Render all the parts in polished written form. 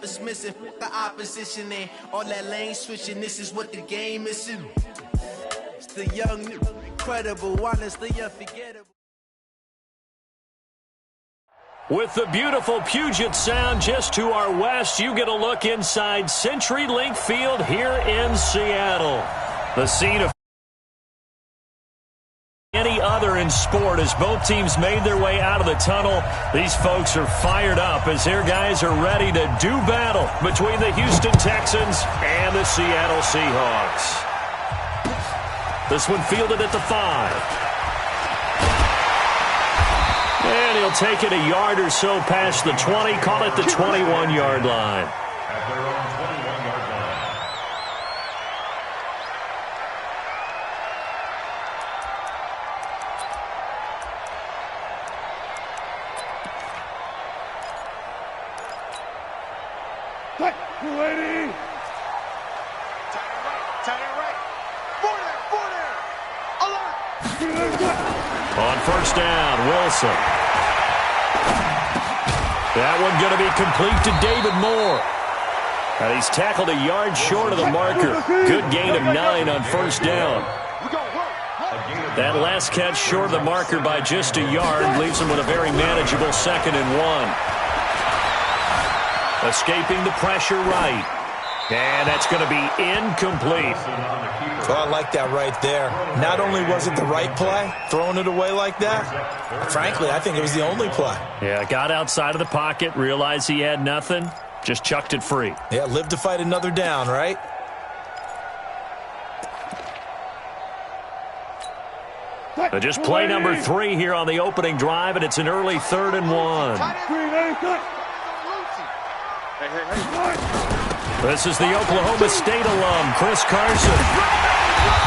is missing. The opposition and all that lane switching. This is what the game is. It's the young, incredible, honest, the unforgettable. With the beautiful Puget Sound just to our west, you get a look inside CenturyLink Field here in Seattle. The scene of any other in sport as both teams made their way out of the tunnel. These folks are fired up as their guys are ready to do battle between the Houston Texans and the Seattle Seahawks. This one fielded at the 5. And he'll take it a yard or so past the 20, call it the 21-yard line. At their own 21-yard line. Tight, 280. Tight end right. Four there. Alert. On first down, Wilson. That one going to be complete to David Moore. And he's tackled a yard short of the marker. Good gain of 9 on first down. That last catch short of the marker by just a yard leaves him with a very manageable 2nd and 1. Escaping the pressure right. And that's going to be incomplete. Oh, I like that right there. Not only was it the right play, throwing it away like that, frankly, I think it was the only play. Yeah, got outside of the pocket, realized he had nothing, just chucked it free. Yeah, live to fight another down, right? Just play number 3 here on the opening drive, and it's an early 3rd and 1. This is the Oklahoma State alum, Chris Carson.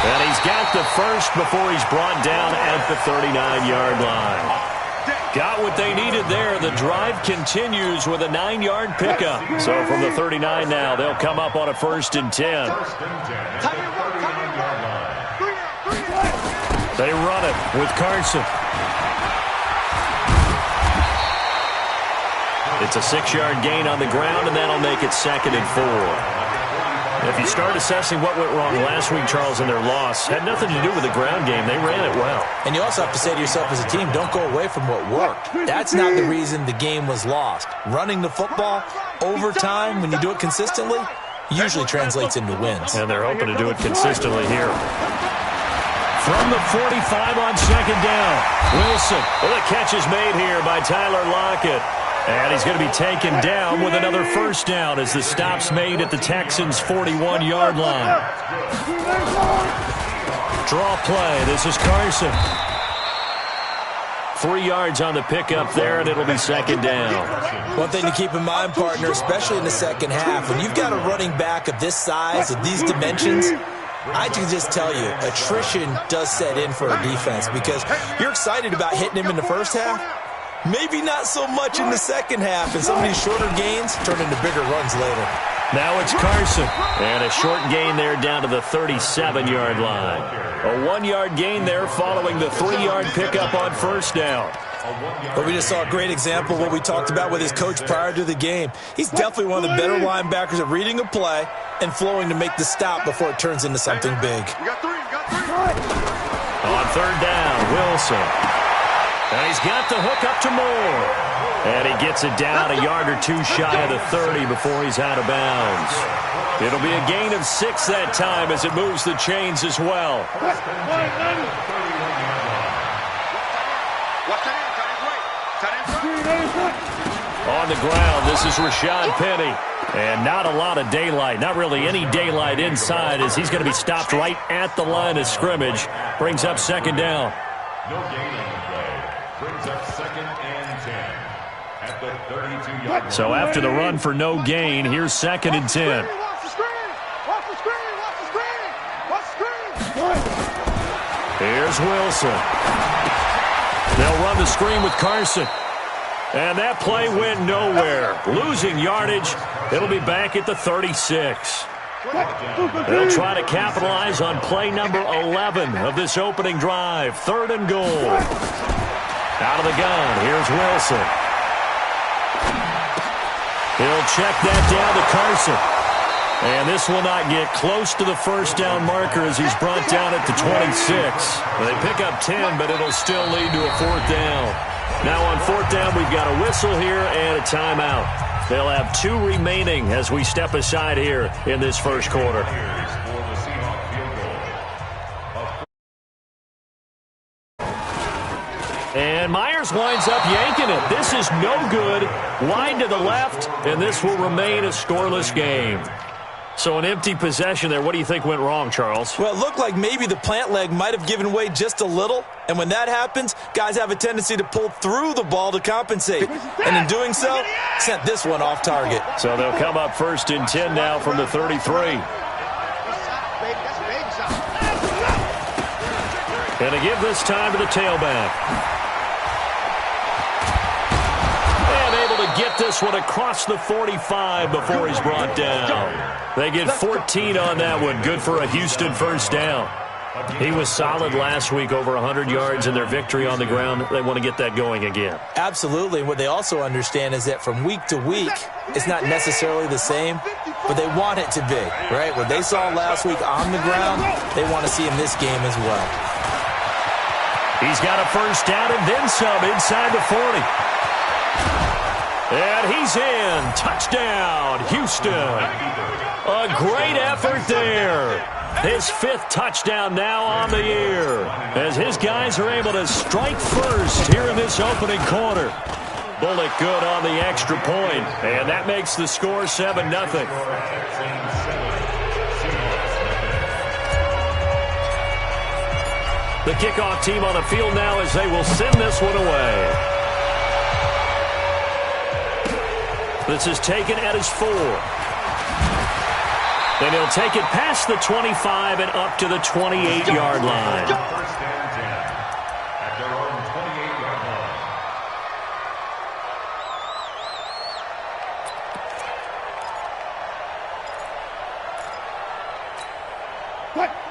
And he's got the first before he's brought down at the 39-yard line. Got what they needed there. The drive continues with a 9-yard pickup. So from the 39 now, they'll come up on a 1st and 10. They run it with Carson. It's a 6-yard gain on the ground, and that'll make it 2nd and 4. If you start assessing what went wrong last week, Charles, in their loss, had nothing to do with the ground game. They ran it well. And you also have to say to yourself as a team, don't go away from what worked. That's not the reason the game was lost. Running the football over time, when you do it consistently, usually translates into wins. And they're hoping to do it consistently here. From the 45 on 2nd down, Wilson. Well, the catch is made here by Tyler Lockett. And he's going to be taken down with another 1st down as the stop's made at the Texans' 41-yard line. Draw play. This is Carson. 3 yards on the pickup there, and it'll be 2nd down. One thing to keep in mind, partner, especially in the second half, when you've got a running back of this size, of these dimensions, I can just tell you, attrition does set in for a defense because you're excited about hitting him in the first half. Maybe not so much in the second half, and some of these shorter gains turn into bigger runs later. Now it's Carson, and a short gain there down to the 37-yard line. A 1-yard gain there following the 3-yard pickup on 1st down. But we just saw a great example of what we talked about with his coach prior to the game. He's definitely one of the better linebackers at reading a play and flowing to make the stop before it turns into something big. On 3rd down, Wilson. And he's got the hook up to Moore. And he gets it down a yard or 2 shy of the 30 before he's out of bounds. It'll be a gain of 6 that time as it moves the chains as well. On the ground, this is Rashad Penny. And not a lot of daylight, not really any daylight inside as he's going to be stopped right at the line of scrimmage. Brings up 2nd down. No gain on the play. Brings up 2nd and 10 at the 32-yard line. So after the run for no gain, here's 2nd and 10. Here's Wilson. They'll run the screen with Carson. And that play went nowhere. Losing yardage. It'll be back at the 36. They'll try to capitalize on play number 11 of this opening drive. 3rd and goal. Out of the gun, here's Wilson. He'll check that down to Carson. And this will not get close to the first down marker as he's brought down at the 26. They pick up 10, but it'll still lead to a fourth down. Now on fourth down, we've got a whistle here and a timeout. They'll have 2 remaining as we step aside here in this first quarter. And Myers winds up yanking it. This is no good. Wide to the left, and this will remain a scoreless game. So an empty possession there. What do you think went wrong, Charles? Well, it looked like maybe the plant leg might have given way just a little. And when that happens, guys have a tendency to pull through the ball to compensate. And in doing so, sent this one off target. So they'll come up first and 10 now from the 33. And to give this time to the tailback. To get this one across the 45 before he's brought down. They get 14 on that one. Good for a Houston first down. He was solid last week, over 100 yards in their victory on the ground. They want to get that going again. Absolutely. What they also understand is that from week to week, it's not necessarily the same, but they want it to be, right? What they saw last week on the ground, they want to see in this game as well. He's got a first down and then some inside the 40. And he's in. Touchdown, Houston. A great effort there. His 5th touchdown now on the year as his guys are able to strike first here in this opening quarter. Bullock good on the extra point, and that makes the score 7-0. The kickoff team on the field now as they will send this one away. This is taken at his 4. Then he'll take it past the 25 and up to the 28-yard line. First and 10 at their own 28-yard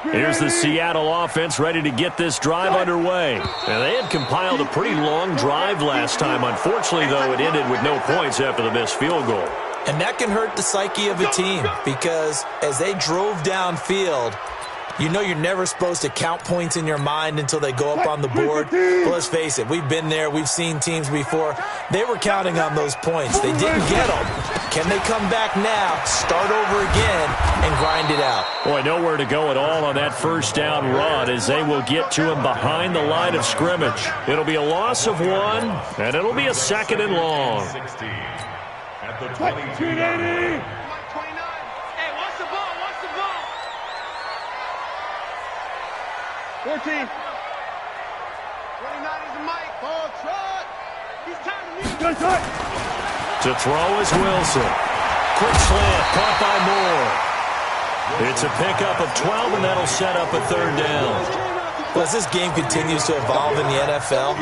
line. Here's the Seattle offense ready to get this drive underway. And they had compiled a pretty long drive last time. Unfortunately, though, it ended with no points after the missed field goal. And that can hurt the psyche of a team because as they drove downfield, you know you're never supposed to count points in your mind until they go up on the board. But let's face it, we've been there. We've seen teams before. They were counting on those points. They didn't get them. Can they come back now, start over again, and grind it out? Boy, nowhere to go at all on that first down run as they will get to him behind the line of scrimmage. It'll be a loss of 1, and it'll be a 2nd and long. 16 at the 22-yard line. 14. 29 is the mic. Ball trot. He's time to move. To throw is Wilson. Quick slant, caught by Moore. It's a pickup of 12, and that'll set up a 3rd down. Well, as this game continues to evolve in the NFL,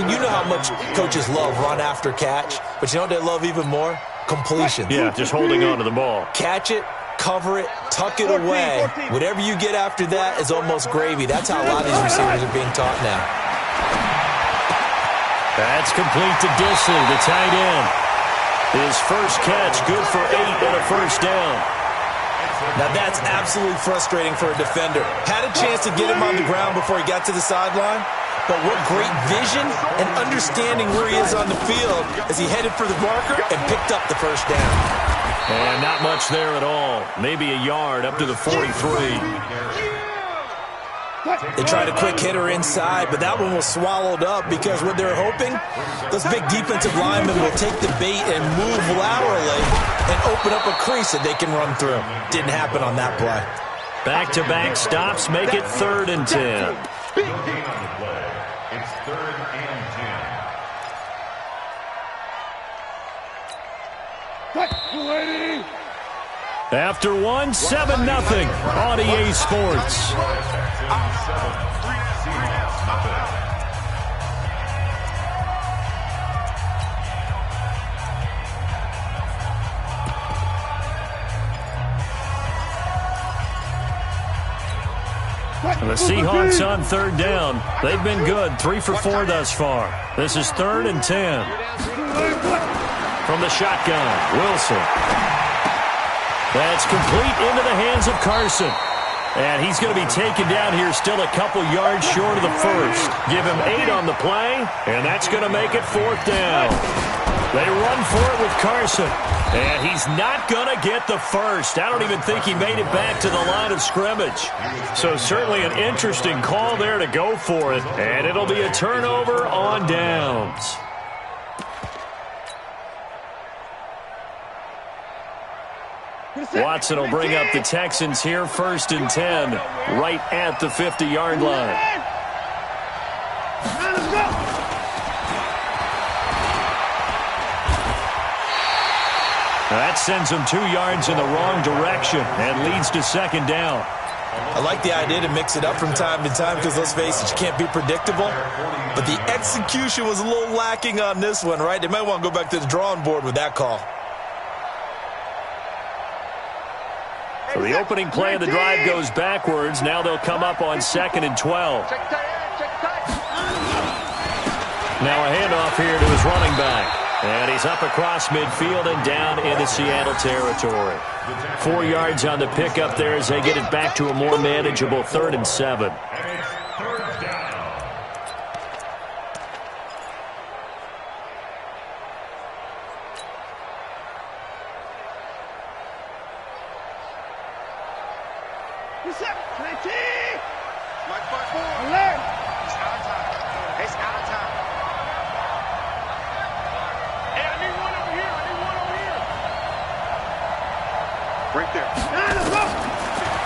you know how much coaches love run after catch, but you know what they love even more? Completion. Yeah, just holding on to the ball. Catch it, cover it, tuck it away. Whatever you get after that is almost gravy. That's how a lot of these receivers are being taught now. That's complete to Disley, the tight end. His first catch, good for 8 and a first down. Now that's absolutely frustrating for a defender. Had a chance to get him on the ground before he got to the sideline, but what great vision and understanding where he is on the field as he headed for the marker and picked up the first down. And not much there at all. Maybe a yard up to the 43. They tried a quick hitter inside, but that one was swallowed up because what they're hoping, those big defensive linemen will take the bait and move laterally and open up a crease that they can run through. Didn't happen on that play. Back-to-back stops make it 3rd and 10. It's 3rd and 10. After 1, 7-0 on EA Sports. And the Seahawks on 3rd down. They've been good, 3 for 4 thus far. This is 3rd and 10. From the shotgun, Wilson. That's complete into the hands of Carson. And he's going to be taken down here still a couple yards short of the first. Give him 8 on the play, and that's going to make it 4th down. They run for it with Carson, and he's not going to get the first. I don't even think he made it back to the line of scrimmage. So certainly an interesting call there to go for it, and it'll be a turnover on downs. Watson will bring up the Texans here, 1st and 10, right at the 50-yard line. That sends them 2 yards in the wrong direction and leads to 2nd down. I like the idea to mix it up from time to time because, let's face it, you can't be predictable. But the execution was a little lacking on this one, right? They might want to go back to the drawing board with that call. So the opening play of the drive goes backwards. Now they'll come up on 2nd and 12. Now a handoff here to his running back. And he's up across midfield and down into Seattle territory. 4 yards on the pickup there as they get it back to a more manageable 3rd and 7.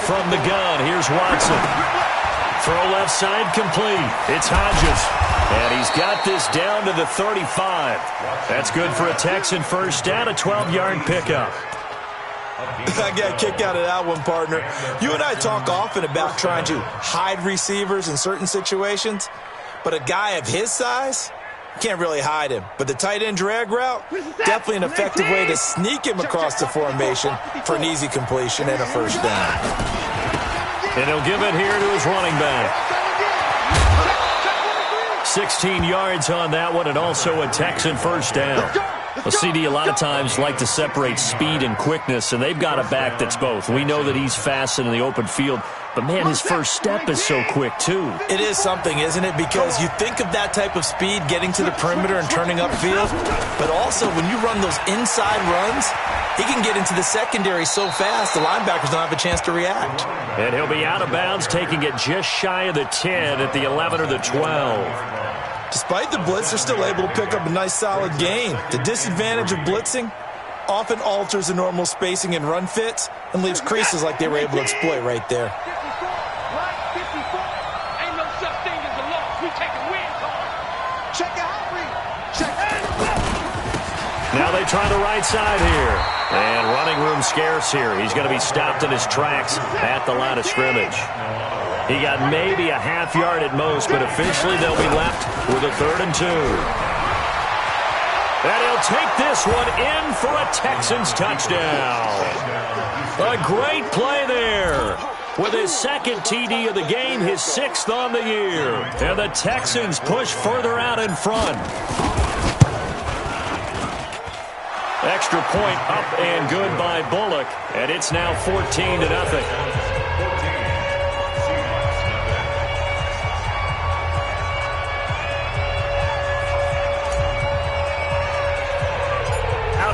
From the gun, here's Watson. Throw left side complete. It's Hodges. And he's got this down to the 35. That's good for a Texan first down, a 12-yard pickup. I got a kick out of that one, partner. You and I talk often about trying to hide receivers in certain situations, but a guy of his size, can't really hide him. But the tight end drag route, definitely an effective way to sneak him across the formation for an easy completion and a first down. And he'll give it here to his running back. 16 yards on that one, and also a Texan first down. Well, CD a lot of times like to separate speed and quickness, and they've got a back that's both. We know that he's fast in the open field, but, man, his first step is so quick, too. It is something, isn't it? Because you think of that type of speed getting to the perimeter and turning upfield, but also when you run those inside runs, he can get into the secondary so fast the linebackers don't have a chance to react. And he'll be out of bounds, taking it just shy of the 10 at the 11 or the 12. Despite the blitz, they're still able to pick up a nice solid gain. The disadvantage of blitzing often alters the normal spacing and run fits and leaves creases like they were able to exploit right there. Ain't no such thing as a loss. We take a win card. Check it out, check it. Now they try the right side here. And running room scarce here. He's going to be stopped in his tracks at the line of scrimmage. He got maybe a half yard at most, but officially they'll be left with a 3rd and 2. And he'll take this one in for a Texans touchdown. A great play there. With his 2nd TD of the game, his 6th on the year. And the Texans push further out in front. Extra point up and good by Bullock. And it's now 14-0.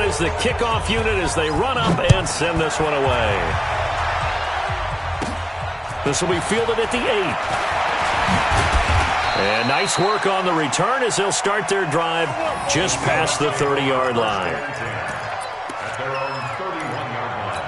Is the kickoff unit as they run up and send this one away. This will be fielded at the 8. And nice work on the return as they'll start their drive just past the 30-yard line. At their own 31-yard line.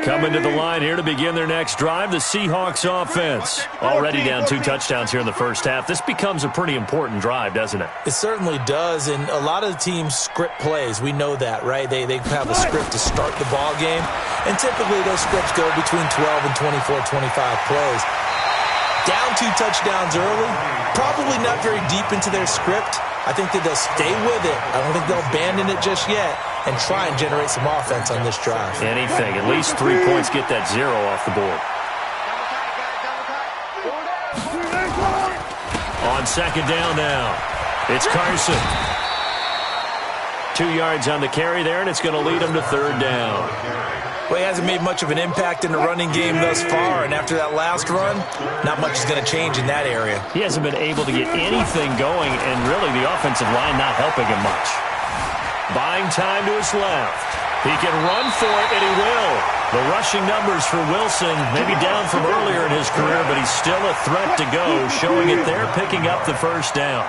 Coming to the line here to begin their next drive, the Seahawks offense. Already down 2 touchdowns here in the first half. This becomes a pretty important drive, doesn't it? It certainly does, and a lot of the teams script plays. We know that, right? They have a script to start the ball game, and typically those scripts go between 12 and 24, 25 plays. Down 2 touchdowns early, probably not very deep into their script. I think that they'll stay with it. I don't think they'll abandon it just yet and try and generate some offense on this drive. Anything. At least 3 points, get that 0 off the board. On 2nd down now. It's Carson. 2 yards on the carry there, and it's going to lead him to third down. Well, he hasn't made much of an impact in the running game thus far, and after that last run, not much is going to change in that area. He hasn't been able to get anything going, and really the offensive line not helping him much. Buying time to his left. He can run for it, and he will. The rushing numbers for Wilson, maybe down from earlier in his career, but he's still a threat to go, showing it there, picking up the first down.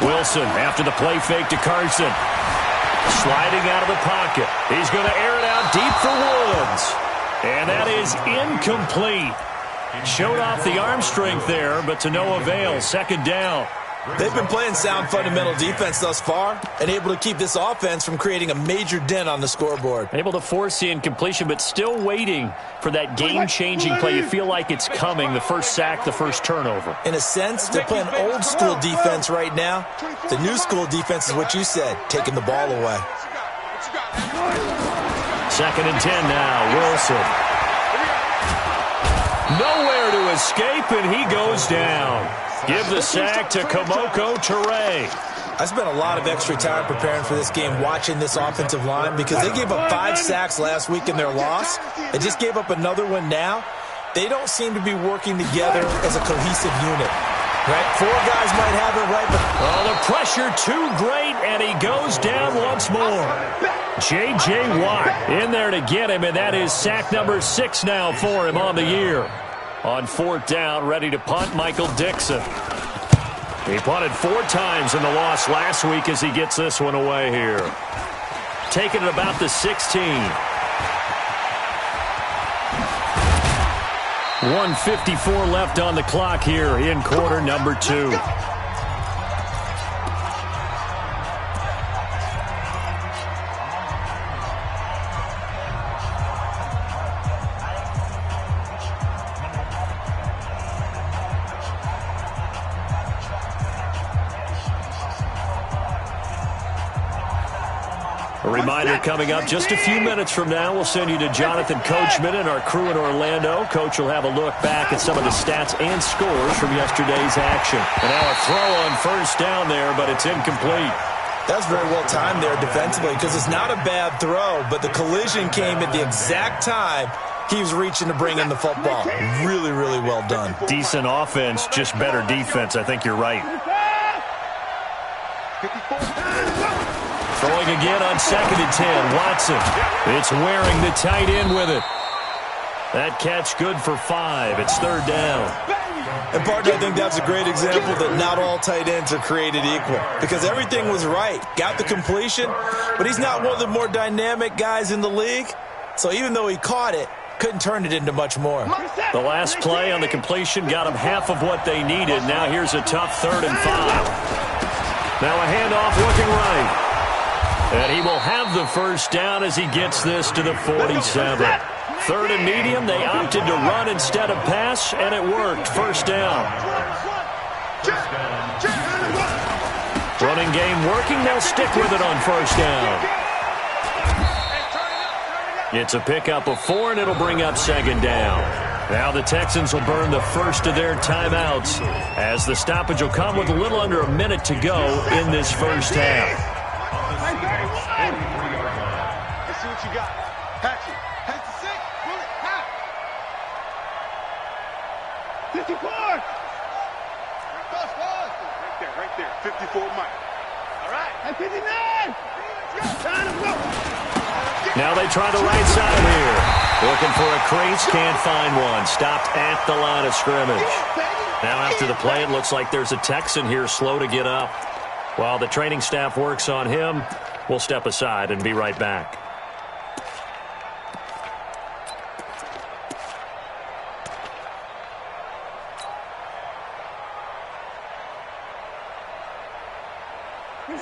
Wilson after the play fake to Carson. Sliding out of the pocket. He's going to air it out deep for Woods. And that is incomplete. Showed off the arm strength there, but to no avail. Second down. They've been playing sound fundamental defense thus far and able to keep this offense from creating a major dent on the scoreboard. Able to force the incompletion, but still waiting for that game-changing play. You feel like it's coming, the first sack, the first turnover. In a sense, they're playing old-school defense right now. The new-school defense is what you said, taking the ball away. Second and 10 now, Wilson. Nowhere to escape, and he goes down. Give the sack to Kamoko Toure. I spent a lot of extra time preparing for this game watching this offensive line because they gave up 5 sacks last week in their loss. They just gave up another one now. They don't seem to be working together as a cohesive unit. Right? 4 guys might have it right, but... Oh, the pressure too great, and he goes down once more. J.J. Watt in there to get him, and that is sack number 6 now for him on the year. On fourth down, ready to punt, Michael Dixon. He punted 4 times in the loss last week as he gets this one away here. Taking it about the 16. 1:54 left on the clock here in quarter number 2. A reminder coming up just a few minutes from now, we'll send you to Jonathan Coachman and our crew in Orlando. Coach will have a look back at some of the stats and scores from yesterday's action. And now a throw on first down there, but it's incomplete. That's very well timed there defensively because it's not a bad throw, but the collision came at the exact time he was reaching to bring in the football. Really, really well done. Decent offense, just better defense. I think you're right. Throwing again on second and 10. Watson. It's wearing the tight end with it. That catch good for 5. It's third down. And, partner, I think that's a great example that not all tight ends are created equal because everything was right. Got the completion, but he's not one of the more dynamic guys in the league. So even though he caught it, couldn't turn it into much more. The last play on the completion got him half of what they needed. Now here's a tough 3rd and 5. Now a handoff looking right. And he will have the first down as he gets this to the 47. 3rd and medium, they opted to run instead of pass, and it worked. First down. Running game working, they'll stick with it on first down. It's a pickup of 4, and it'll bring up second down. Now the Texans will burn the first of their timeouts as the stoppage will come with a little under a minute to go in this first half. Let's see what you got. Patch it. Patch the 6. Move it. Pat. 54. Right there. 54 Mike. All right. At 59. Let's go. Time to go. Now they try the right side here. Looking for a crease, can't find one. Stopped at the line of scrimmage. Now after the play, it looks like there's a Texan here slow to get up. While the training staff works on him, we'll step aside and be right back.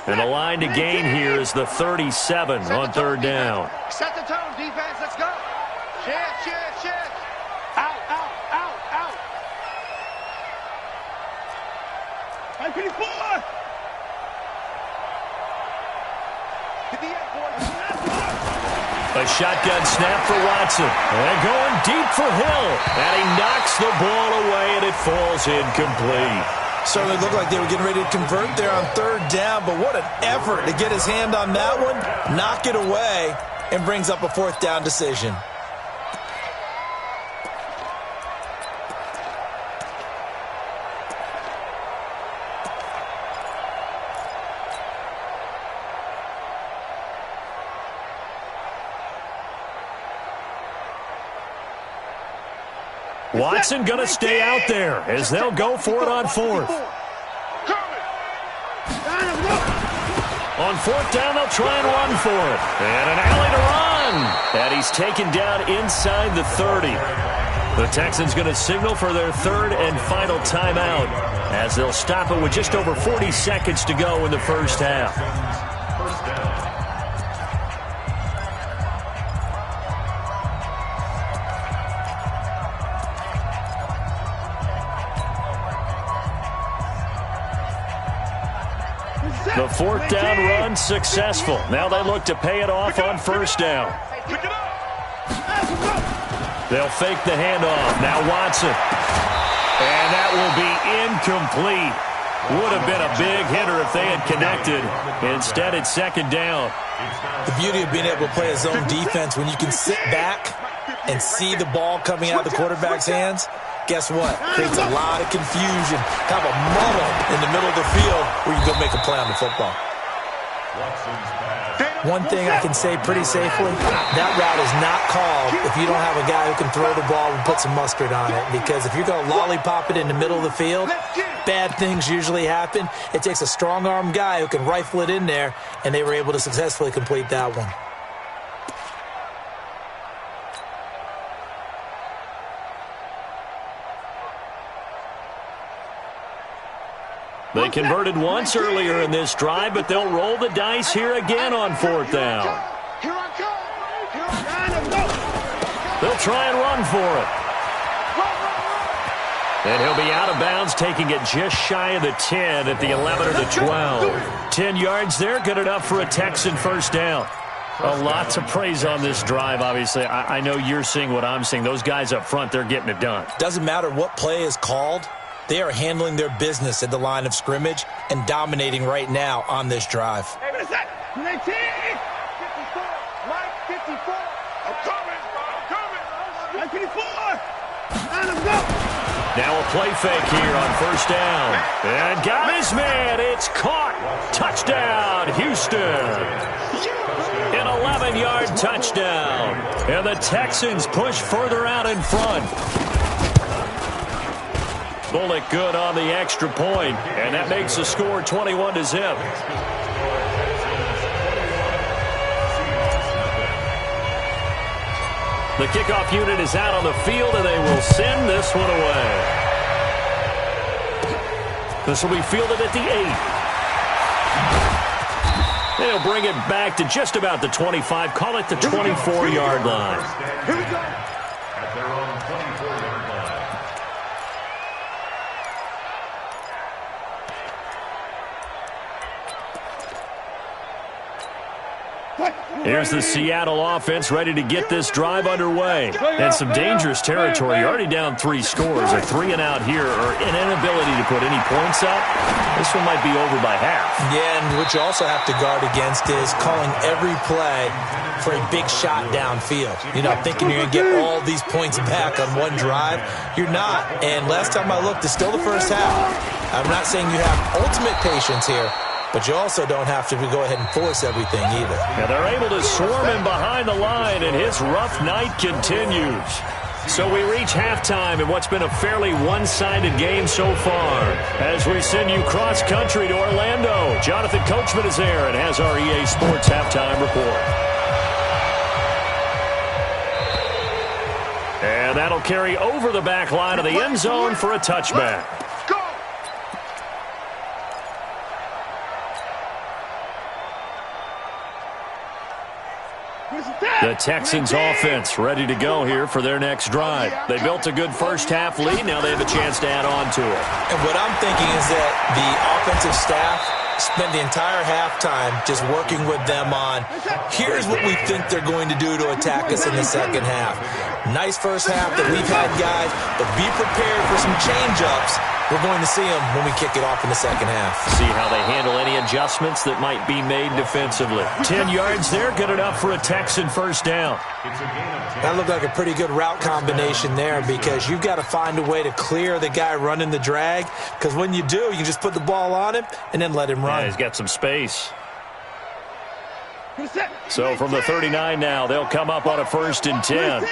And the line to gain here is the 37 on third down. Set the tone, defense. Let's go. Shift. Out. 54. 58, boys. A shotgun snap for Watson. And going deep for Hill. And he knocks the ball away, and it falls incomplete. Certainly looked like they were getting ready to convert there on third down, but what an effort to get his hand on that one, knock it away, and brings up a fourth down decision. Watson going to stay out there as they'll go for it on fourth. On fourth down, they'll try and run for it. And an alley to run. And he's taken down inside the 30. The Texans going to signal for their third and final timeout as they'll stop it with just over 40 seconds to go in the first half. The fourth down run successful. Now they look to pay it off on first down. They'll fake the handoff. Now Watson. And that will be incomplete. Would have been a big hitter if they had connected. Instead, it's second down. The beauty of being able to play a zone defense when you can sit back and see the ball coming out of the quarterback's hands. Guess what? Creates a lot of confusion, kind of a muddle in the middle of the field where you go make a play on the football. One thing I can say pretty safely, that route is not called if you don't have a guy who can throw the ball and put some mustard on it. Because if you're going to lollipop it in the middle of the field, bad things usually happen. It takes a strong-arm guy who can rifle it in there, and they were able to successfully complete that one. They converted once earlier in this drive, but they'll roll the dice here again on fourth down. They'll try and run for it. And he'll be out of bounds, taking it just shy of the 10 at the 11 or the 12. 10 yards there, good enough for a Texan first down. A lot to praise on this drive, obviously. I know you're seeing what I'm seeing. Those guys up front, they're getting it done. Doesn't matter what play is called. They are handling their business at the line of scrimmage and dominating right now on this drive. Hey, wait a sec. 19. 54. Mike, 54. I'm coming. Mike, 54. And let's go. Now a play fake here on first down. And got his man. It's caught. Touchdown, Houston. An 11-yard touchdown. And the Texans push further out in front. Bullock good on the extra point, and that makes the score 21-0. The kickoff unit is out on the field, and they will send this one away. This will be fielded at the 8. They'll bring it back to just about the 25, call it the 24-yard line. Here we go. At their own 24-yard line. Here's the Seattle offense ready to get this drive underway. And some dangerous territory. You're already down 3 scores. A 3-and-out here, or an inability to put any points up. This one might be over by half. Yeah, and what you also have to guard against is calling every play for a big shot downfield. You know, thinking you're going to get all these points back on one drive. You're not. And last time I looked, it's still the first half. I'm not saying you have ultimate patience here, but you also don't have to go ahead and force everything either. And they're able to swarm him behind the line, and his rough night continues. So we reach halftime in what's been a fairly one-sided game so far. As we send you cross-country to Orlando, Jonathan Coachman is there and has our EA Sports halftime report. And that'll carry over the back line of the end zone for a touchback. The Texans offense ready to go here for their next drive. They built a good first half lead. Now they have a chance to add on to it. And what I'm thinking is that the offensive staff spent the entire halftime just working with them on, here's what we think they're going to do to attack us in the second half. Nice first half that we've had, guys, but be prepared for some change-ups. We're going to see them when we kick it off in the second half. See how they handle any adjustments that might be made defensively. 10 yards there, good enough for a Texan first down. That looked like a pretty good route combination there because you've got to find a way to clear the guy running the drag, because when you do, you can just put the ball on him and then let him run. Yeah, he's got some space. So from the 39 now, they'll come up on a 1st and 10.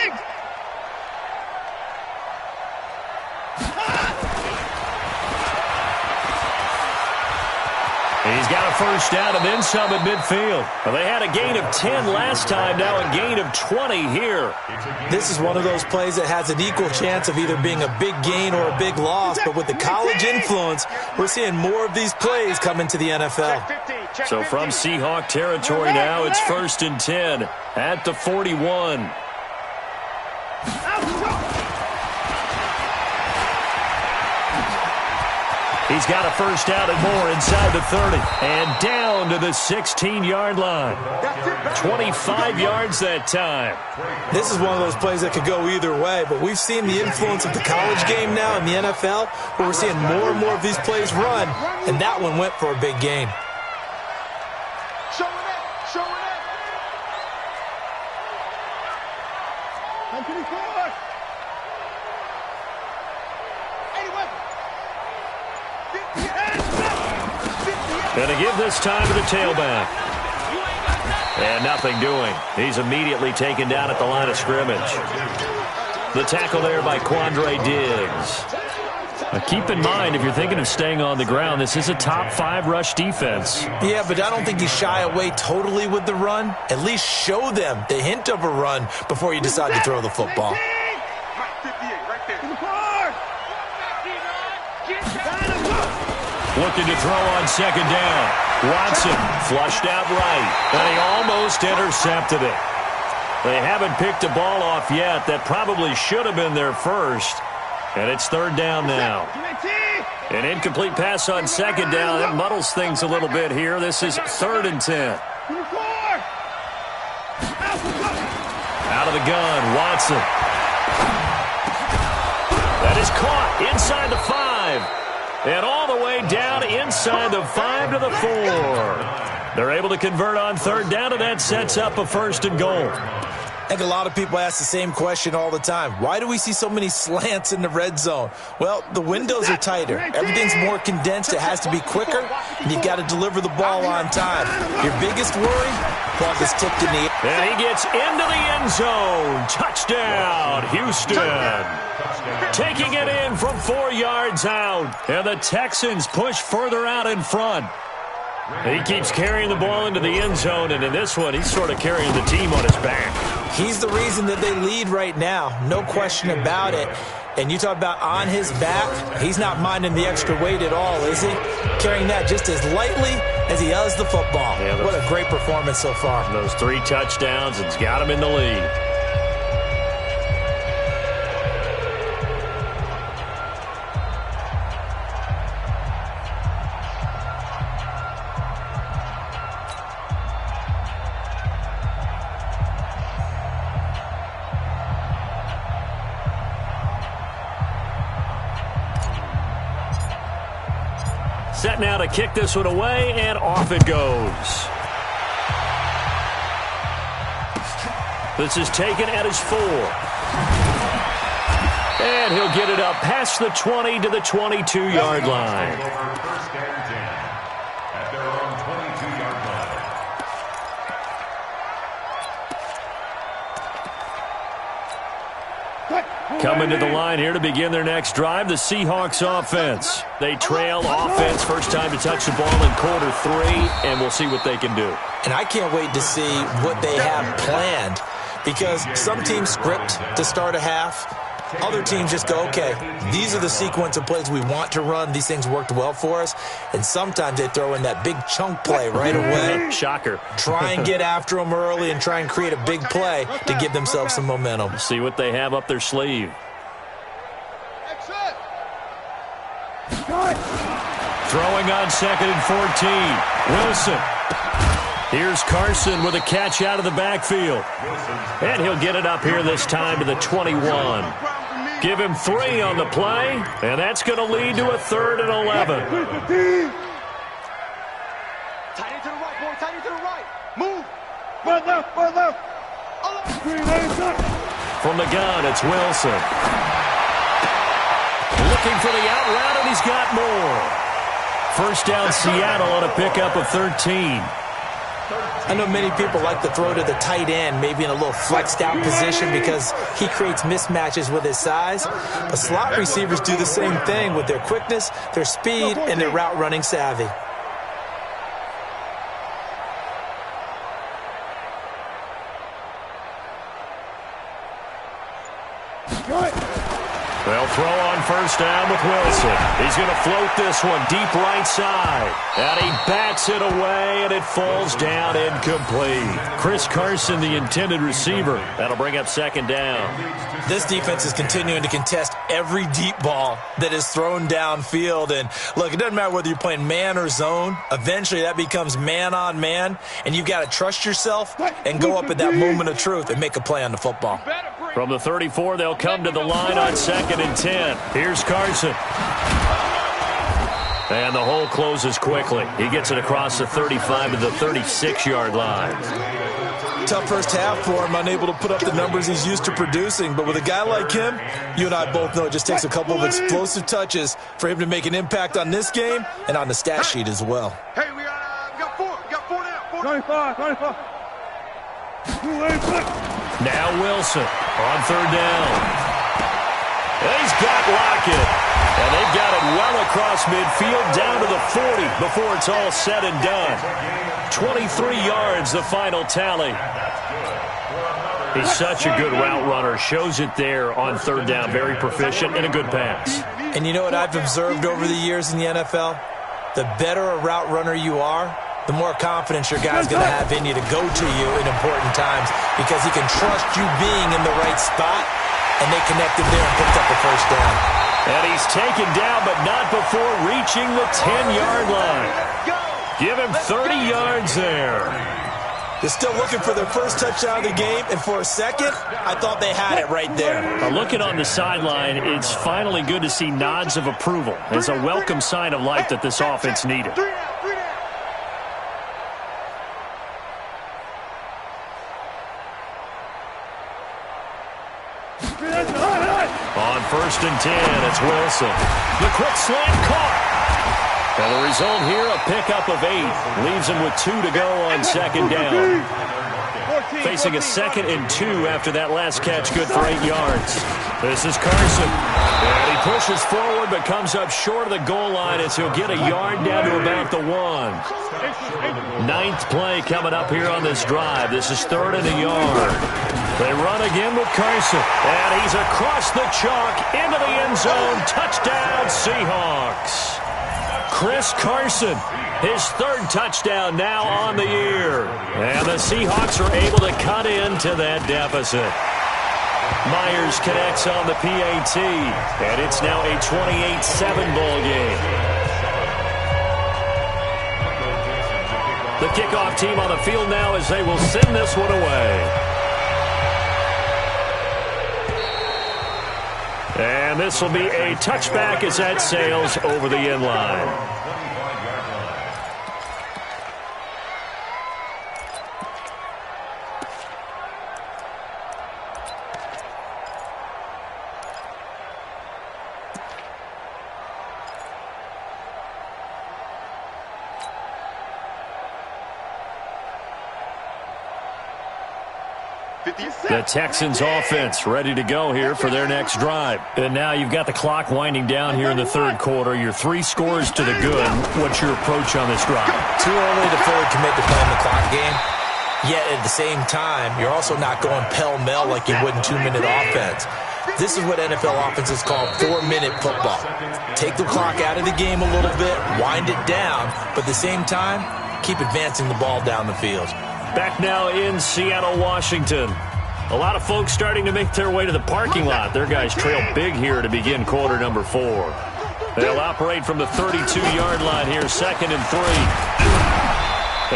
He's got a first down and then some at midfield. Well, they had a gain of 10 last time, now a gain of 20 here. This is one of those plays that has an equal chance of either being a big gain or a big loss, but with the college influence, we're seeing more of these plays come into the NFL. So from Seahawk territory now, it's 1st and 10 at the 41. He's got a first down and more inside the 30. And down to the 16-yard line. 25 yards that time. This is one of those plays that could go either way, but we've seen the influence of the college game now in the NFL, where we're seeing more and more of these plays run, and that one went for a big gain. Show it up. Show it up. 124. 81. Going to give this time to the tailback. And nothing doing. He's immediately taken down at the line of scrimmage. The tackle there by Quandre Diggs. Keep in mind, if you're thinking of staying on the ground, this is a top 5 rush defense. Yeah, but I don't think you shy away totally with the run. At least show them the hint of a run before you decide to throw the football. Looking to throw on 2nd down. Watson flushed out right, and he almost intercepted it. They haven't picked a ball off yet. That probably should have been their first. And it's 3rd down now. An incomplete pass on 2nd down. That muddles things a little bit here. This is 3rd and 10. Out of the gun, Watson. That is caught inside the 5. And all the way down inside the 5 to the 4. They're able to convert on 3rd down, and that sets up a 1st and goal. I think a lot of people ask the same question all the time. Why do we see so many slants in the red zone? Well, the windows are tighter. Everything's more condensed. It has to be quicker, and you've got to deliver the ball on time. Your biggest worry? Ball is tipped in the air. And he gets into the end zone. Touchdown, Houston. Taking it in from 4 yards out. And the Texans push further out in front. He keeps carrying the ball into the end zone, and in this one, he's sort of carrying the team on his back. He's the reason that they lead right now. No question about it. And you talk about on his back, he's not minding the extra weight at all, is he? Carrying that just as lightly as he does the football. Yeah, what a great performance so far. Those 3 touchdowns, it's got him in the lead. Set now to kick this one away, and off it goes. This is taken at his 4. And he'll get it up past the 20 to the 22-yard line. First and 10 at their own 22-yard line. Coming to the line here to begin their next drive, the Seahawks offense. They trail offense, first time to touch the ball in quarter 3, and we'll see what they can do. And I can't wait to see what they have planned, because some teams script to start a half. Other teams just go, okay, these are the sequence of plays we want to run. These things worked well for us. And sometimes they throw in that big chunk play right away. Shocker. Try and get after them early and try and create a big play to give themselves some momentum. See what they have up their sleeve. Throwing on 2nd and 14. Wilson. Here's Carson with a catch out of the backfield. And he'll get it up here this time to the 21. Give him 3 on the play, and that's going to lead to a 3rd and 11. Tight end to the right, boy. Tight end to the right. Move. Right left, right left. From the gun, it's Wilson. Looking for the out route, and he's got more. First down, Seattle on a pickup of 13. I know many people like to throw to the tight end, maybe in a little flexed out position because he creates mismatches with his size. But slot receivers do the same thing with their quickness, their speed, and their route running savvy. They'll throw on first down with Wilson. He's going to float this one deep right side. And he bats it away, and it falls down incomplete. Chris Carson, the intended receiver. That'll bring up 2nd down. This defense is continuing to contest every deep ball that is thrown downfield. And, look, it doesn't matter whether you're playing man or zone. Eventually, that becomes man on man. And you've got to trust yourself and go up at that moment of truth and make a play on the football. From the 34, they'll come to the line on 2nd and 10. Here's Carson. And the hole closes quickly. He gets it across the 35 to the 36-yard line. Tough first half for him, unable to put up the numbers he's used to producing. But with a guy like him, you and I both know it just takes a couple of explosive touches for him to make an impact on this game and on the stat sheet as well. Hey, we got 4. We got 4 now. 25, 25. Now Wilson on 3rd down. And he's got Lockett. And they've got it well across midfield down to the 40 before it's all said and done. 23 yards, the final tally. He's such a good route runner. Shows it there on 3rd down. Very proficient and a good pass. And you know what I've observed over the years in the NFL? The better a route runner you are, the more confidence your guy's going to have in you to go to you in important times because he can trust you being in the right spot, and they connected there and picked up the first down. And he's taken down, but not before reaching the 10-yard line. Give him 30 yards there. They're still looking for their first touchdown of the game, and for a second, I thought they had it right there. Looking on the sideline, it's finally good to see nods of approval. It's a welcome sign of life that this offense needed. On 1st and 10, it's Wilson. The quick slant caught. And the result here, a pickup of 8. Leaves him with 2 to go on 2nd down. Facing a 2nd and 2 after that last catch, good for 8 yards. This is Carson. And he pushes forward but comes up short of the goal line as he'll get a yard down to about the 1. 9th play coming up here on this drive. This is 3rd and a yard. They run again with Carson. And he's across the chalk into the end zone. Touchdown, Seahawks. Chris Carson, his 3rd touchdown now on the year. And the Seahawks are able to cut into that deficit. Myers connects on the PAT, and it's now a 28-7 ball game. The kickoff team on the field now as they will send this one away. And this will be a touchback as that sails over the end line. The Texans offense ready to go here for their next drive. And now you've got the clock winding down here in the 3rd quarter. Your 3 scores to the good. What's your approach on this drive? Too early to fully commit to playing the clock game. Yet at the same time, you're also not going pell-mell like you would in 2-minute offense. This is what NFL offenses call 4-minute football. Take the clock out of the game a little bit, wind it down, but at the same time, keep advancing the ball down the field. Back now in Seattle, Washington. A lot of folks starting to make their way to the parking lot. Their guys trail big here to begin quarter number 4. They'll operate from the 32-yard line here, 2nd and 3.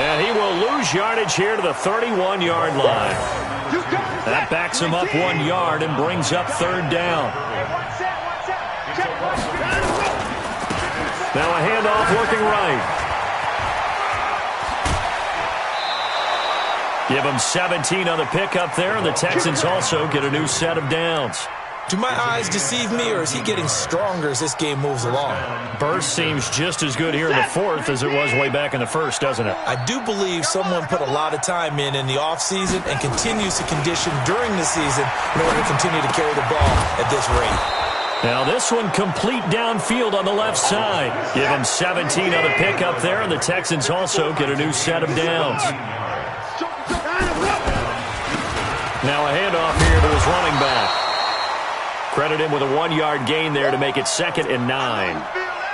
And he will lose yardage here to the 31-yard line. That backs him up 1 yard and brings up 3rd down. Now a handoff working right. Give them 17 on the pickup there, and the Texans also get a new set of downs. Do my eyes deceive me, or is he getting stronger as this game moves along? Burst seems just as good here in the 4th as it was way back in the 1st, doesn't it? I do believe someone put a lot of time in the offseason and continues to condition during the season in order to continue to carry the ball at this rate. Now this one complete downfield on the left side. Give them 17 on the pickup there, and the Texans also get a new set of downs. Now a handoff here to his running back. Credit him with a 1-yard gain there to make it 2nd and 9.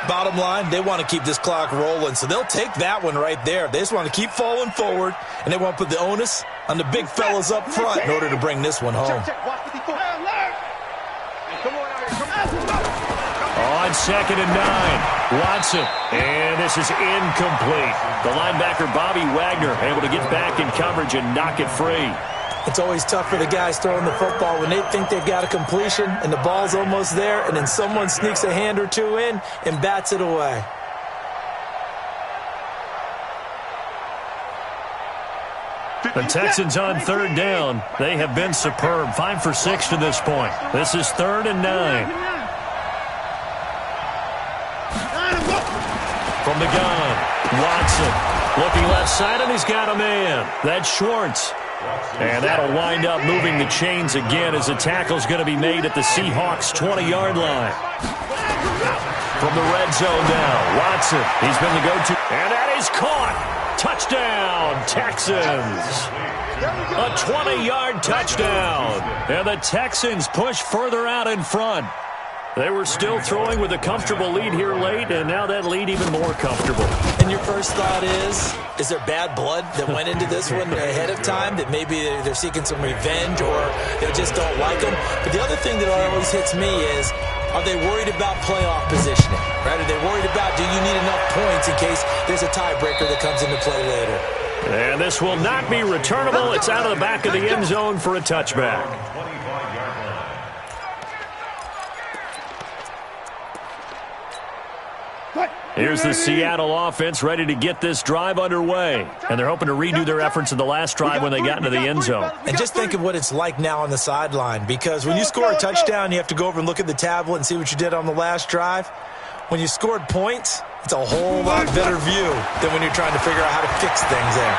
Bottom line, they want to keep this clock rolling, so they'll take that one right there. They just want to keep falling forward, and they want to put the onus on the big fellas up front in order to bring this one home. On 2nd and 9, Watson, and this is incomplete. The linebacker, Bobby Wagner, able to get back in coverage and knock it free. It's always tough for the guys throwing the football when they think they've got a completion and the ball's almost there, and then someone sneaks a hand or two in and bats it away. The Texans on 3rd down. They have been superb. 5 for 6 to this point. This is 3rd and 9. From the gun, Watson looking left side, and he's got a man. That's Schwartz. And that'll wind up moving the chains again as the tackle's going to be made at the Seahawks' 20-yard line. From the red zone now, Watson. He's been the go-to. And that is caught. Touchdown, Texans. A 20-yard touchdown. And the Texans push further out in front. They were still throwing with a comfortable lead here late, and now that lead even more comfortable. And your first thought is there bad blood that went into this one ahead of time, that maybe they're seeking some revenge or they just don't like them? But the other thing that always hits me is, are they worried about playoff positioning? Right? Are they worried about, do you need enough points in case there's a tiebreaker that comes into play later? And this will not be returnable. It's out of the back of the end zone for a touchback. Here's the Seattle offense ready to get this drive underway. And they're hoping to redo their efforts in the last drive when they got into the end zone. And just think of what it's like now on the sideline, because when you score a touchdown, you have to go over and look at the tablet and see what you did on the last drive. When you scored points, it's a whole lot better view than when you're trying to figure out how to fix things there.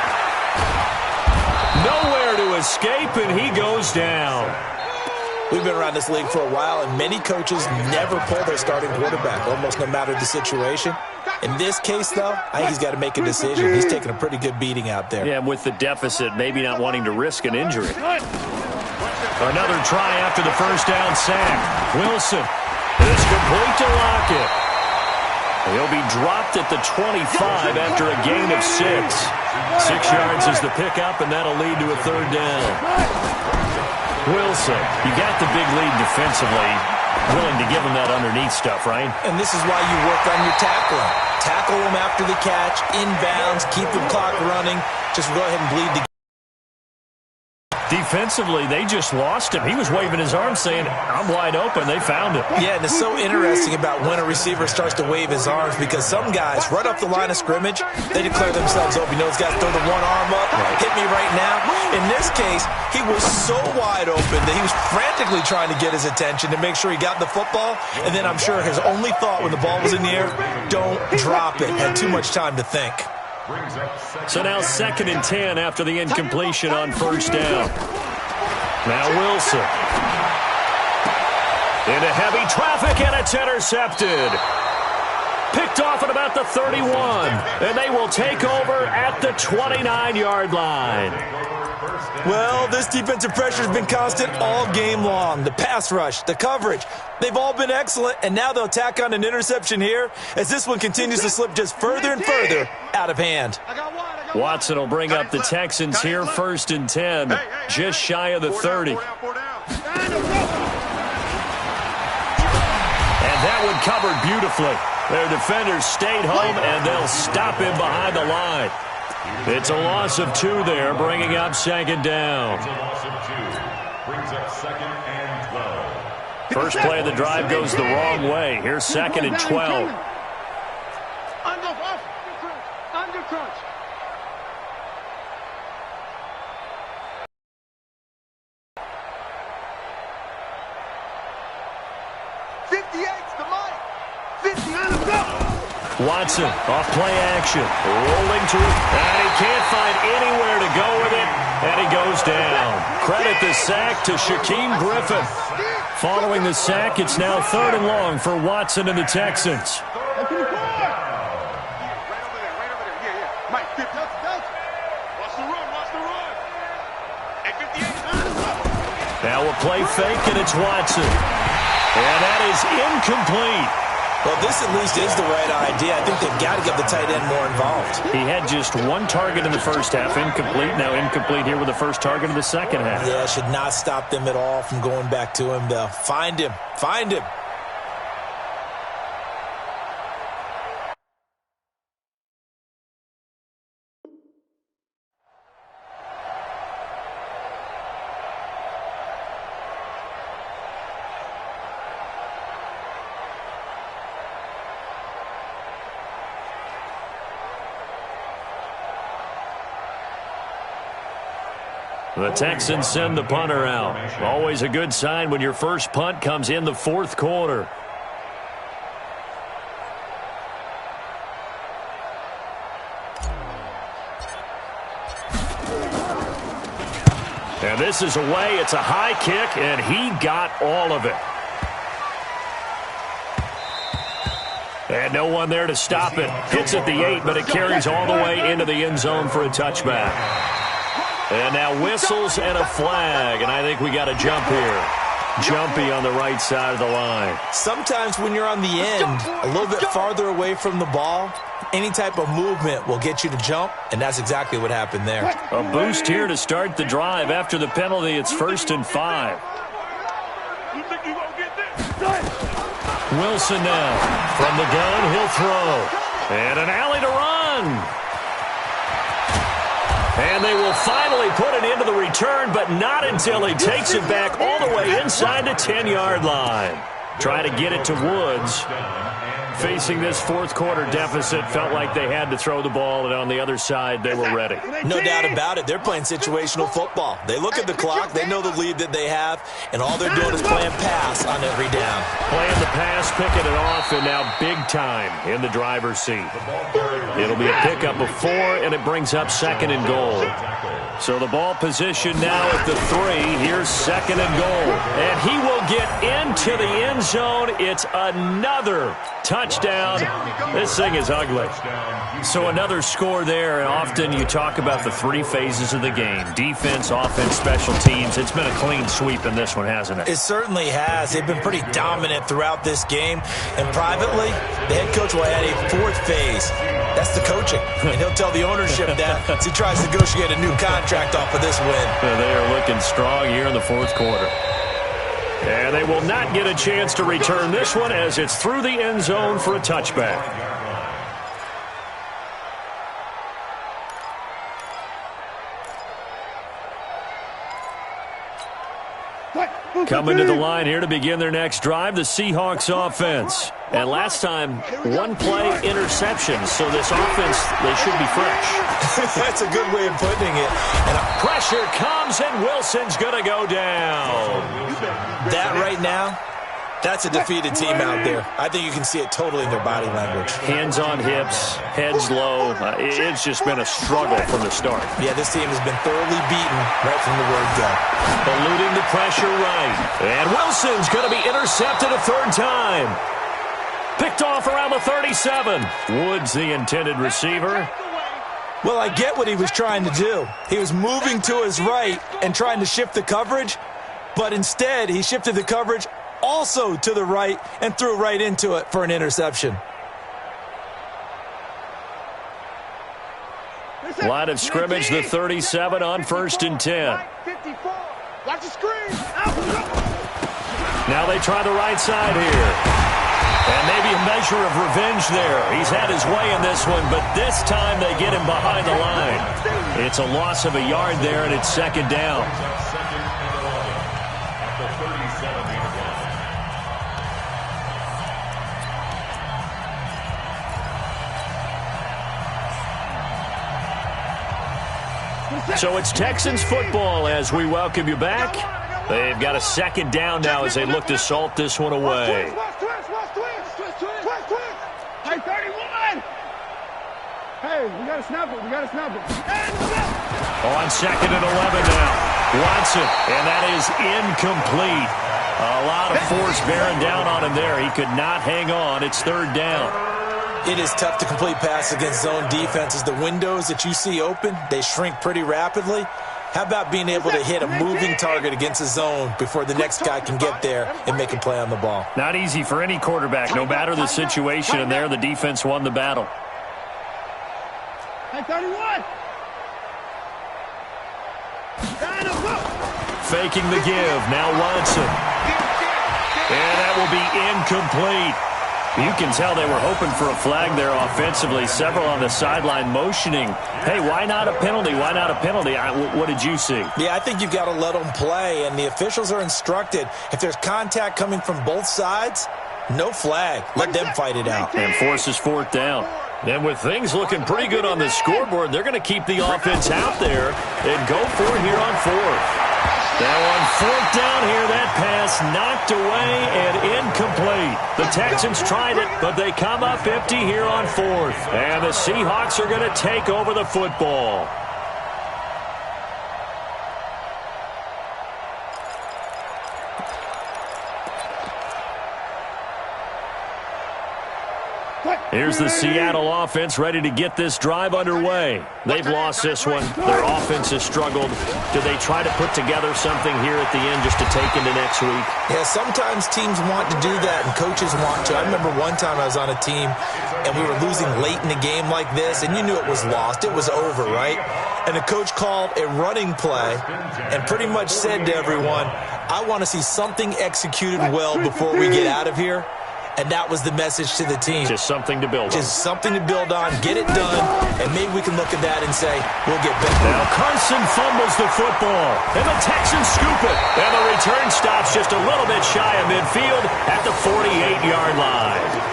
Nowhere to escape, and he goes down. We've been around this league for a while, and many coaches never pull their starting quarterback, almost no matter the situation. In this case, though, I think he's got to make a decision. He's taking a pretty good beating out there. Yeah, with the deficit, maybe not wanting to risk an injury. Another try after the first down sack. Wilson is complete to Lockett. He'll be dropped at the 25 after a gain of 6. 6 yards is the pickup, and that'll lead to a 3rd down. Wilson, you got the big lead defensively. Willing to give him that underneath stuff, right? And this is why you work on your tackling. Tackle him after the catch, inbounds, keep the clock running. Just go ahead and bleed the game. Defensively, they just lost him. He was waving his arms saying, I'm wide open. They found him. Yeah, and it's so interesting about when a receiver starts to wave his arms, because some guys, right up the line of scrimmage, they declare themselves open. You know, those guys throw the one arm up, hit me right now. In this case, he was so wide open that he was frantically trying to get his attention to make sure he got the football. And then I'm sure his only thought when the ball was in the air, don't drop it. Had too much time to think. So now 2nd and 10 after the incompletion on first down. Now Wilson. Into heavy traffic, and it's intercepted. Picked off at about the 31. And they will take over at the 29-yard line. Well, this defensive pressure has been constant all game long. The pass rush, the coverage, they've all been excellent, and now they'll tack on an interception here as this one continues to slip just further and further out of hand. Watson will bring up the Texans here, 1st and 10, just shy of the 30. And that one covered beautifully. Their defenders stayed home, and they'll stop him behind the line. It's a loss of 2 there, bringing up second down. It's a loss of 2. Brings up second and 12. First play of the drive goes the wrong way. Here's second and 12. Under crunch. 58's the mic. 50 on the go. Watson off play action, rolling to it, and he can't find anywhere to go with it, and he goes down. Credit the sack to Shaquem Griffin. Following the sack, it's now 3rd and long for Watson and the Texans. Right over there. Mike, 50. Watch the run. Hey, 58. Now a play fake, and it's Watson. And that is incomplete. Well, this at least is the right idea. I think they've got to get the tight end more involved. He had just 1 target in the first half, incomplete. Now incomplete here with the first target of the second half. Yeah, should not stop them at all from going back to him. They'll find him. Find him. The Texans send the punter out. Always a good sign when your first punt comes in the 4th quarter. And this is away. It's a high kick, and he got all of it. And no one there to stop it. Hits at the 8, but it carries all the way into the end zone for a touchback. And now whistles and a flag, and I think we got a jump here. Jumpy on the right side of the line. Sometimes when you're on the end, a little bit farther away from the ball, any type of movement will get you to jump, and that's exactly what happened there. A boost here to start the drive. After the penalty, it's 1st and 5. Wilson now. From the gun, he'll throw. And an alley to run. And they will finally put an end to the return, but not until he takes it back all the way inside the 10-yard line. Try to get it to Woods. Facing this 4th quarter deficit, felt like they had to throw the ball, and on the other side, they were ready. No doubt about it. They're playing situational football. They look at the clock, they know the lead that they have, and all they're doing is playing pass on every down. Playing the pass, picking it off, and now big time in the driver's seat. It'll be a pickup of 4, and it brings up 2nd and goal. So the ball position now at the 3. Here's 2nd and goal. And he will get into the end zone. It's another touchdown. This thing is ugly. So another score there, and often you talk about the 3 phases of the game. Defense, offense, special teams. It's been a clean sweep in this one, hasn't it? It certainly has. They've been pretty dominant throughout this game. And privately, the head coach will add a 4th phase. That's the coaching. And he'll tell the ownership that as he tries to negotiate a new contract off of this win. They are looking strong here in the 4th quarter. And they will not get a chance to return this one as it's through the end zone for a touchback. Coming to the line here to begin their next drive, the Seahawks offense. And last time, 1 play interception, so this offense, they should be fresh. That's a good way of putting it. And a pressure comes, and Wilson's going to go down. That right now, that's a defeated team out there. I think you can see it totally in their body language. Hands on hips, heads low. It's just been a struggle from the start. Yeah, this team has been thoroughly beaten right from the word go. Eluding the pressure right. And Wilson's going to be intercepted a 3rd time. Picked off around the 37. Woods, the intended receiver. Well, I get what he was trying to do. He was moving to his right and trying to shift the coverage, but instead he shifted the coverage also to the right and threw right into it for an interception. Line of scrimmage, the 37 on 1st and 10. 54. Watch the screen. Now they try the right side here. And maybe a measure of revenge there. He's had his way in this one, but this time they get him behind the line. It's a loss of a yard there, and it's second down. Second and 11 at the 37-yard line. So it's Texans football as we welcome you back. They've got a second down now as they look to salt this one away. Hey, 31! Hey, we gotta snap it, On second and 11 now. Watson, and that is incomplete. A lot of force bearing down on him there. He could not hang on. It's third down. It is tough to complete passes against zone defenses. The windows that you see open, they shrink pretty rapidly. How about being able to hit a moving target against a zone before the next guy can get there and make a play on the ball? Not easy for any quarterback, no matter the situation, and there the defense won the battle. Hey, 31! Faking the give, now Watson. And that will be incomplete. You can tell they were hoping for a flag there offensively. Several on the sideline motioning, hey, why not a penalty? Why not a penalty? What did you see? Yeah, I think you've got to let them play, and the officials are instructed. If there's contact coming from both sides, no flag. Let them fight it out. And forces fourth down. And with things looking pretty good on the scoreboard, they're going to keep the offense out there and go for it here on fourth. Now on fourth down here, that pass knocked away and incomplete. The Texans tried it, but they come up empty here on fourth. And the Seahawks are going to take over the football. Here's the Seattle offense ready to get this drive underway. They've lost this one. Their offense has struggled. Do they try to put together something here at the end just to take into next week? Yeah, sometimes teams want to do that and coaches want to. I remember one time I was on a team and we were losing late in a game like this, and you knew it was lost. It was over, right? And the coach called a running play and pretty much said to everyone, I want to see something executed well before we get out of here. And that was the message to the team. Just something to build on. Just something to build on, get it done, and maybe we can look at that and say, we'll get better. Now Carson fumbles the football, and the Texans scoop it. And the return stops just a little bit shy of midfield at the 48-yard line.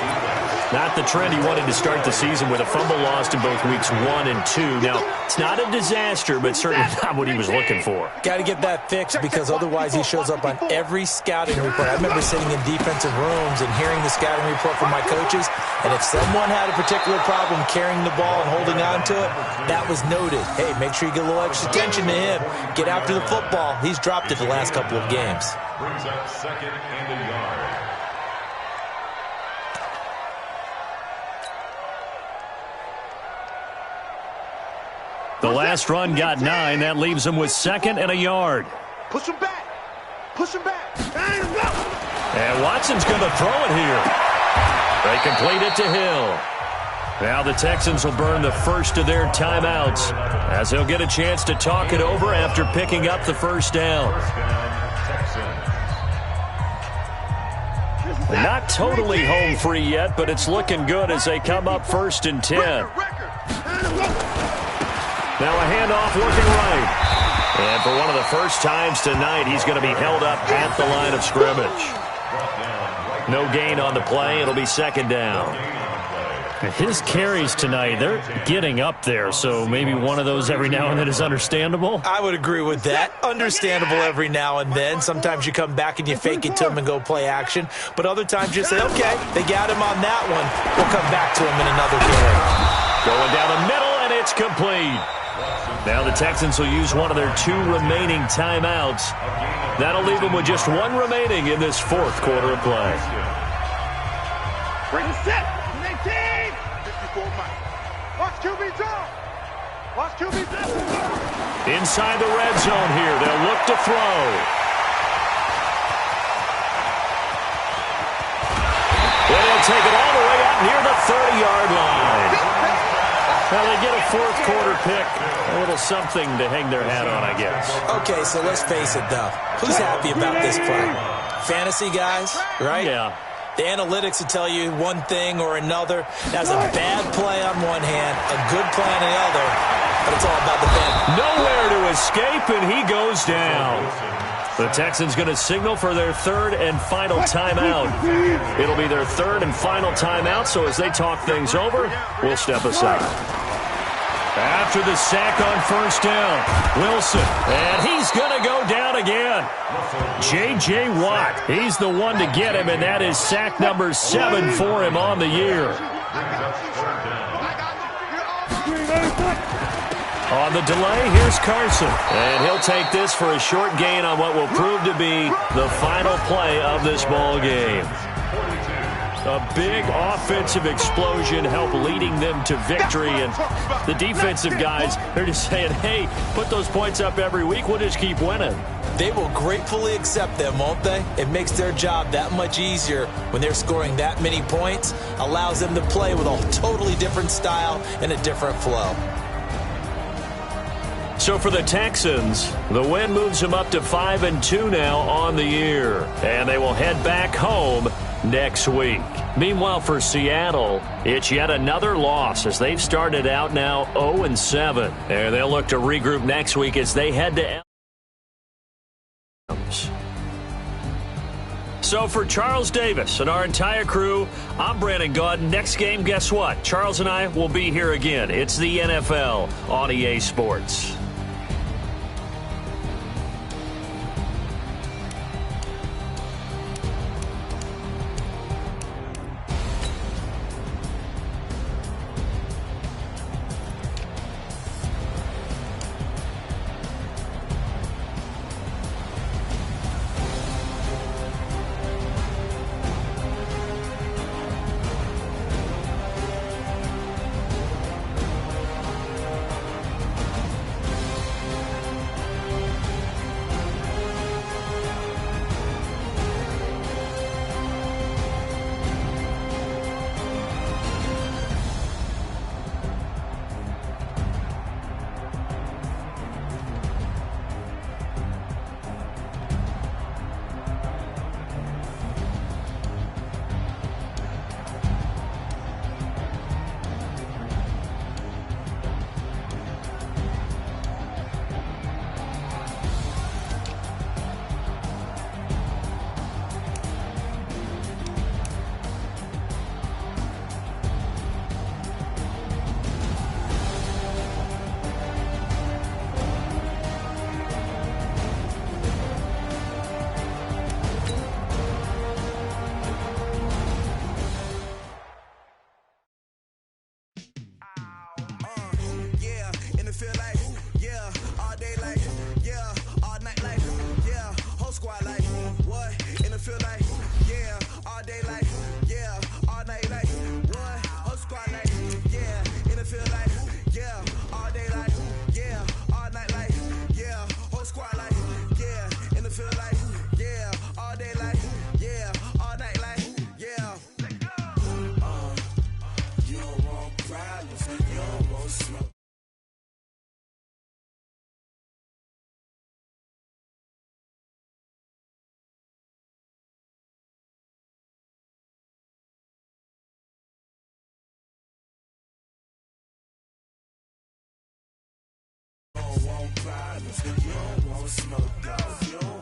Not the trend he wanted to start the season with a fumble lost in both weeks 1 and 2. Now, it's not a disaster, but certainly not what he was looking for. Got to get that fixed because otherwise he shows up on every scouting report. I remember sitting in defensive rooms and hearing the scouting report from my coaches, and if someone had a particular problem carrying the ball and holding on to it, that was noted. Hey, make sure you get a little extra attention to him. Get after the football. He's dropped it the last couple of games. Brings up second and a yard. The last run got 9. That leaves him with second and a yard. Push him back. Push him back. And Watson's going to throw it here. They complete it to Hill. Now the Texans will burn the first of their timeouts as they'll get a chance to talk it over after picking up the first down. Not totally home free yet, but it's looking good as they come up first and 10. Now a handoff working right. And for one of the first times tonight, he's going to be held up at the line of scrimmage. No gain on the play. It'll be second down. His carries tonight, they're getting up there, so maybe one of those every now and then is understandable. I would agree with that. Understandable every now and then. Sometimes you come back and you fake it to him and go play action. But other times you say, okay, they got him on that one. We'll come back to him in another carry. Going down the middle, and it's complete. Now the Texans will use one of their 2 remaining timeouts. That'll leave them with just 1 remaining in this fourth quarter of play. Bring it set. 18. 54 Mike. Watch QB draw. Watch QB draw. Inside the red zone here. They'll look to throw. And he'll take it all the way out near the 30-yard line. Well, they get a fourth quarter pick. A little something to hang their hat on, I guess. Okay, so let's face it, though. Who's happy about this play? Fantasy guys, right? Yeah. The analytics will tell you one thing or another. That's a bad play on one hand, a good play on the other, but it's all about the bend. Nowhere to escape, and he goes down. The Texans going to signal for their third and final timeout. It'll be their third and final timeout, so as they talk things over, we'll step aside. After the sack on first down, Wilson, and he's going to go down again. J.J. Watt, he's the one to get him, and that is sack number 7 for him on the year. On the delay, here's Carson, and he'll take this for a short gain on what will prove to be the final play of this ball game. A big offensive explosion helped leading them to victory, and the defensive guys, they're just saying, hey, put those points up every week, we'll just keep winning. They will gratefully accept them, won't they? It makes their job that much easier when they're scoring that many points, allows them to play with a totally different style and a different flow. So for the Texans, the win moves them up to 5-2 now on the year, and they will head back home next week. Meanwhile, for Seattle, it's yet another loss as they've started out now 0-7, and they'll look to regroup next week as they head to So for Charles Davis and our entire crew, I'm Brandon Gaudin. Next game, guess what? Charles and I will be here again. It's the NFL on EA Sports.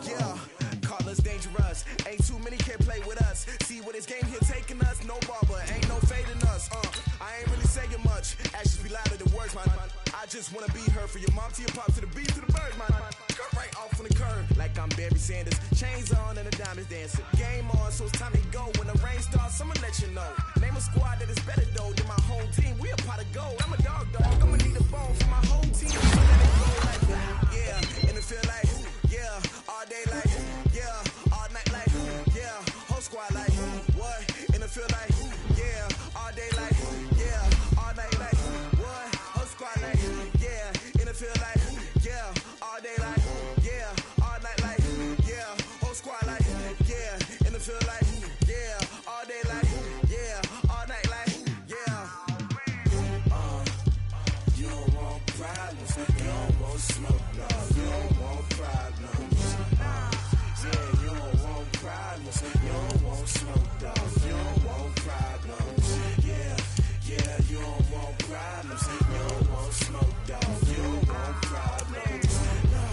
Yeah, call us dangerous. Ain't too many can play with us. See what this game here taking us. No barber, ain't no fading us. I ain't really saying much. Actions be louder than words, man. I just wanna be heard for your mom to your pop to the beat to the birds, man. Cut right off on the curb like I'm Barry Sanders. Chains on and the diamonds dancing. Game on, so it's time to go. When the rain starts, I'ma let you know. Name a squad that is better though than my home team. We a pot of gold. I'm a dog. I'ma need a bone for my whole team. So let it go like that. Yeah, and it feel like yeah, all day like yeah, all night like yeah, whole squad like what? And it feel like yeah, all day like yeah, all night like what? Whole squad like yeah, and it feel like yeah, all day like yeah, all night like yeah, whole squad like yeah, and it feel like yeah, all day like yeah, all night like yeah. You don't want problems, you don't want smoke, no, you don't want problems. Yeah, you don't want problems. problems. You don't want smoke, dog. You don't want problems. Yeah, yeah, you don't want problems. You don't want smoke, dog. You don't want problems. No,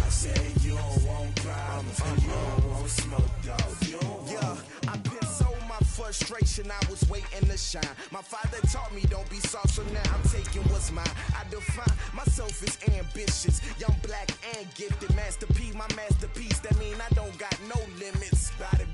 I said you don't want problems. You don't want smoke, dog. You don't want. Yeah, I piss on my frustration. I was waiting to shine. My father taught me don't be soft, so now I'm taking what's mine. I define myself as ambitious, young, black, and gifted. Master P, my masterpiece. That mean I don't got no limits. Bout it,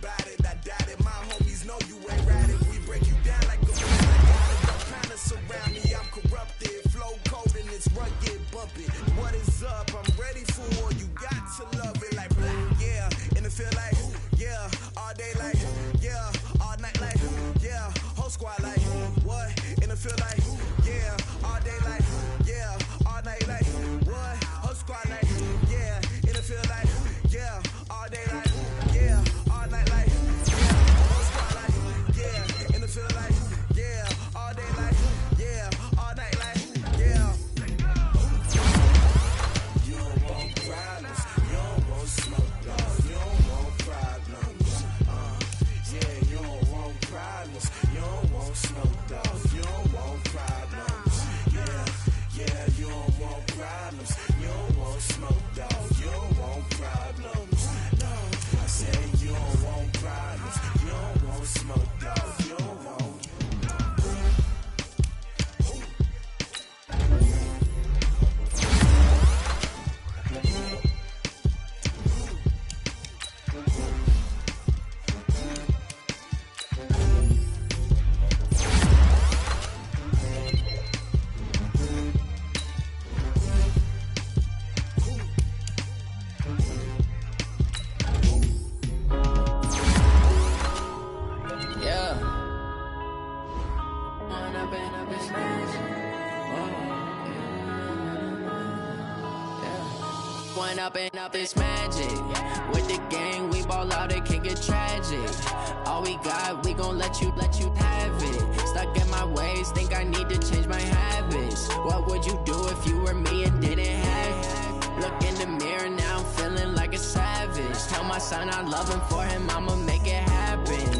I doubt it. My homies know you ain't right it. We break you down like a man. I got it. Don't kind of surround me. I'm corrupted. Flow cold and it's rugged, bumpy. What is up? I'm ready for you. Got to love it like black, yeah. And it feel like, yeah. All day like, yeah. All night like, yeah. Whole squad like, what? And it feel like, yeah. All day like, yeah. All night like, what? Whole squad like, yeah. And it feel like, yeah. All day like, yeah. All night like, yeah. Whole squad like, yeah. And it feel like, yeah. All day like, yeah. All night like, yeah. You don't want problems. You don't want smoke, dog. You don't want problems. Yeah, you don't want problems. You don't want smoke, dog. You don't want problems. Yeah, yeah, you don't want problems. You don't want smoke, dog. You don't want problems. No, I said you don't want problems. You don't want smoke, dog. You don't want. Up this magic. With the gang, we ball out, it can get tragic. All we got, we gon' let you have it. Stuck in my ways, think I need to change my habits. What would you do if you were me and didn't have it? Look in the mirror, now I'm feeling like a savage. Tell my son I love him, for him I'ma make it happen.